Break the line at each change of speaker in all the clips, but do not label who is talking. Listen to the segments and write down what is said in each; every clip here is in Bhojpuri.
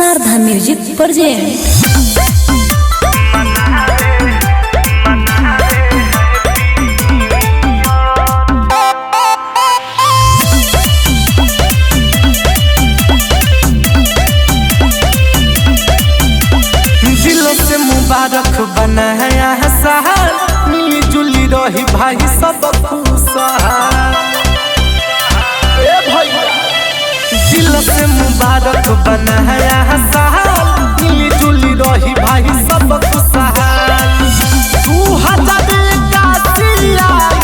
Sharda music present.
मुबारक बनाया है सहार, मिली जुली रही भाई सब खुशहाल। दिल से मुबारक बनाया है सहार, मिली जुली रही भाई सब खुशहाल। 2000 का सियाल,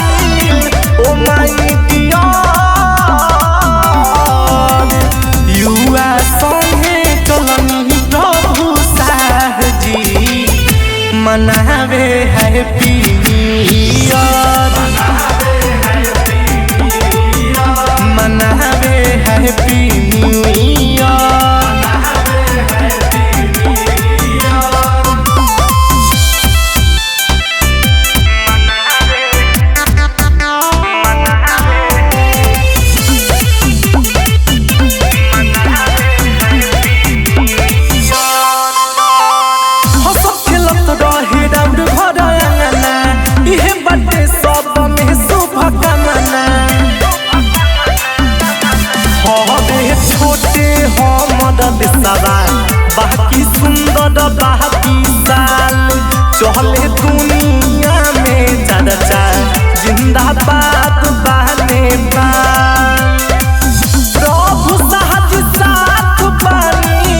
ओ माय डियर, युवा संगे चलनी प्रभु साह जी मनावे हैप्पी न्यू ईयर, मनावे हैप्पी न्यू ईयर। बाकी सुंदर बाकी साल चले दुनिया में चर्चा, जिंदाबाद बने प्रभु साहज साथ बनी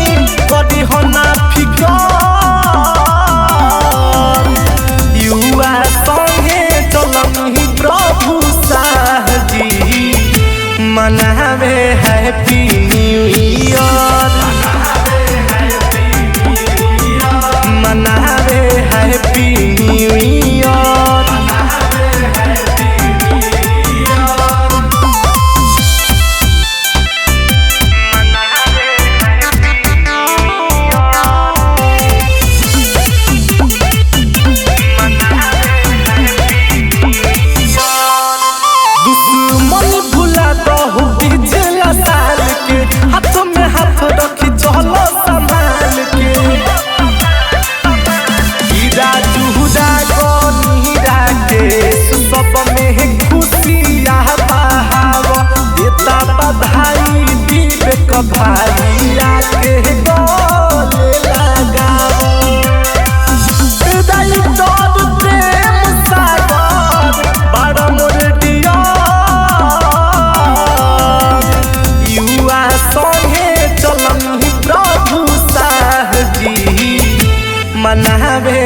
कदी होना फिकर, युवा संगे चलनी प्रभु साहजी मनावे हैप्पी न्यू ईयर, मनावे हैप्पी न्यू ईयर। दुश्मन भुला दहु पिछला साल के, हाथ में हाथ रखी चलो संभाल के। सब में खुशियाँ बहाव देता बधाई दीप भाई आके गले लगाव। प्रेम सागर बड़ा मोर डियर, युवा संगे चलनी प्रभु साहजी मनावे